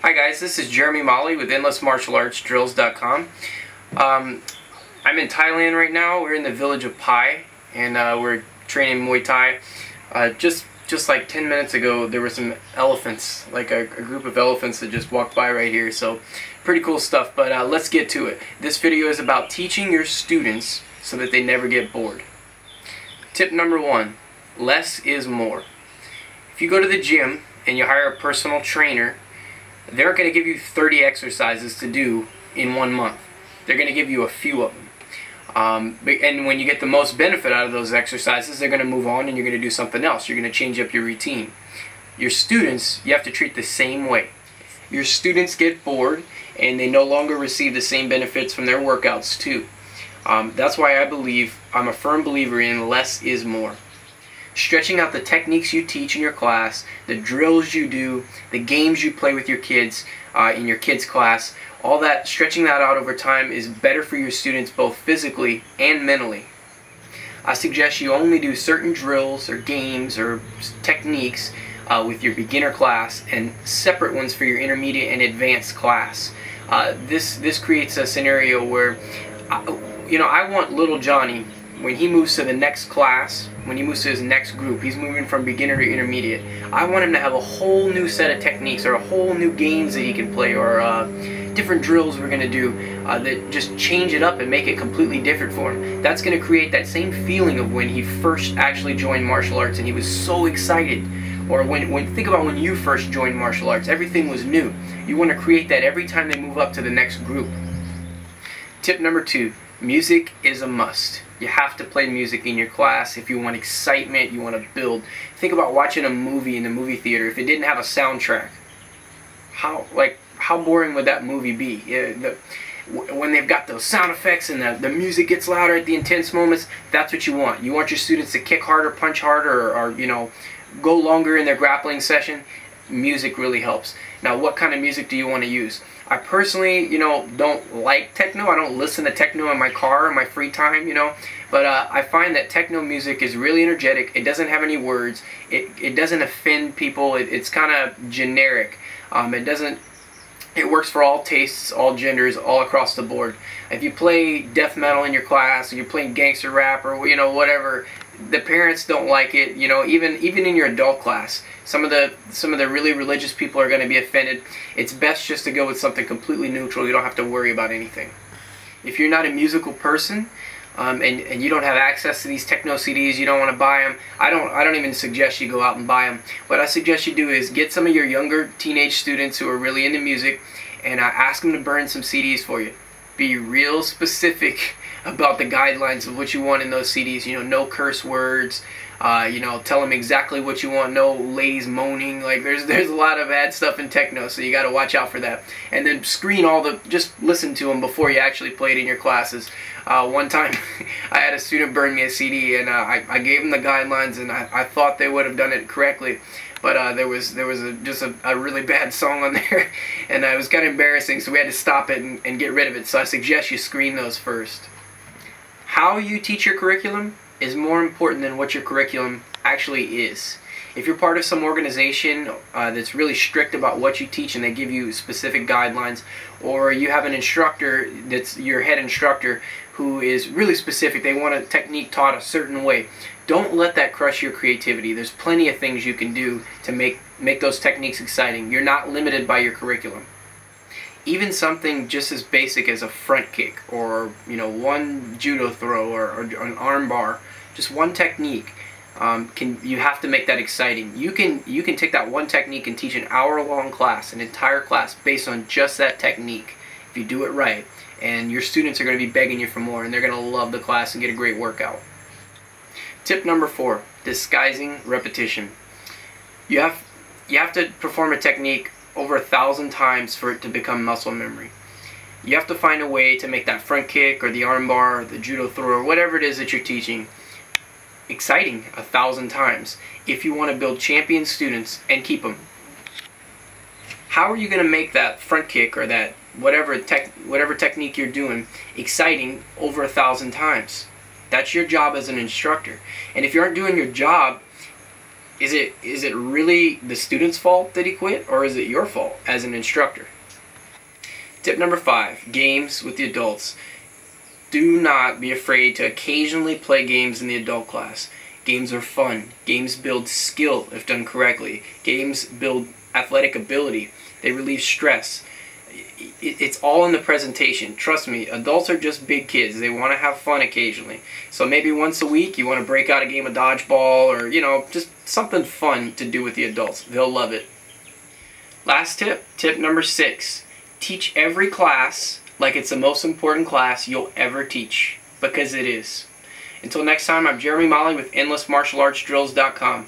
Hi guys, this is Jeremy Molly with endlessmartialartsdrills.com. I'm in Thailand right now. We're in the village of Pai, and we're training Muay Thai. Just like 10 minutes ago, there were some elephants, like a group of elephants that just walked by right here. So pretty cool stuff, but let's get to it. This video is about teaching your students so that they never get bored. Tip number 1, less is more. If you go to the gym and you hire a personal trainer, they're going to give you 30 exercises to do in 1 month. They're going to give you a few of them. And when you get the most benefit out of those exercises, they're going to move on and you're going to do something else. You're going to change up your routine. Your students, you have to treat the same way. Your students get bored and they no longer receive the same benefits from their workouts too. That's why I'm a firm believer in less is more. Stretching out the techniques you teach in your class, the drills you do, the games you play with your kids in your kids' class, all that, stretching that out over time is better for your students both physically and mentally. I suggest you only do certain drills or games or techniques with your beginner class and separate ones for your intermediate and advanced class. This creates a scenario where, I want little Johnny, when he moves to the next class, when he moves to his next group, he's moving from beginner to intermediate. I want him to have a whole new set of techniques or a whole new games that he can play or different drills we're going to do that just change it up and make it completely different for him. That's going to create that same feeling of when he first actually joined martial arts and he was so excited. Or think about when you first joined martial arts, everything was new. You want to create that every time they move up to the next group. Tip number 2, music is a must. You have to play music in your class if you want excitement, you want to build. Think about watching a movie in the movie theater. If it didn't have a soundtrack, how boring would that movie be? When they've got those sound effects and the music gets louder at the intense moments, that's what you want. You want your students to kick harder, punch harder, or go longer in their grappling session. Music really helps. Now, what kind of music do you want to use? I personally, don't like techno. I don't listen to techno in my car in my free time, But I find that techno music is really energetic. It doesn't have any words. It doesn't offend people. It's kind of generic. It works for all tastes, all genders, all across the board. If you play death metal in your class, or you're playing gangster rap, or whatever, the parents don't like it. Even in your adult class, some of the really religious people are going to be offended. It's best just to go with something completely neutral. You don't have to worry about anything. If you're not a musical person and you don't have access to these Techno CDs, you don't want to buy them, I don't even suggest you go out and buy them. What I suggest you do is get some of your younger teenage students who are really into music and ask them to burn some CDs for you. Be real specific about the guidelines of what you want in those CDs. No curse words. Tell them exactly what you want. No ladies moaning. There's a lot of bad stuff in techno, so you got to watch out for that. And then just listen to them before you actually play it in your classes. One time, I had a student burn me a CD, and I gave them the guidelines, and I thought they would have done it correctly. But there was just a really bad song on there, and it was kind of embarrassing, so we had to stop it and get rid of it. So I suggest you screen those first. How you teach your curriculum is more important than what your curriculum actually is. If you're part of some organization that's really strict about what you teach and they give you specific guidelines, or you have an instructor that's your head instructor who is really specific, they want a technique taught a certain way, don't let that crush your creativity. There's plenty of things you can do to make those techniques exciting. You're not limited by your curriculum. Even something just as basic as a front kick or one judo throw or an arm bar, just one technique, you have to make that exciting. You can take that one technique and teach an hour-long class, an entire class based on just that technique if you do it right. And your students are going to be begging you for more, and they're going to love the class and get a great workout. Tip number 4, disguising repetition. You have to perform a technique over 1,000 times for it to become muscle memory. You have to find a way to make that front kick or the arm bar or the judo throw or whatever it is that you're teaching exciting 1,000 times if you want to build champion students and keep them. How are you going to make that front kick or that whatever technique you're doing exciting over 1,000 times? That's your job as an instructor. And if you aren't doing your job, Is it really the student's fault that he quit, or is it your fault as an instructor? Tip number 5, games with the adults. Do not be afraid to occasionally play games in the adult class. Games are fun. Games build skill if done correctly. Games build athletic ability. They relieve stress. It's all in the presentation. Trust me, adults are just big kids. They want to have fun occasionally. So maybe once a week you want to break out a game of dodgeball, or just something fun to do with the adults. They'll love it. Last tip, tip number 6. Teach every class like it's the most important class you'll ever teach, because it is. Until next time, I'm Jeremy Molly with endlessmartialartsdrills.com.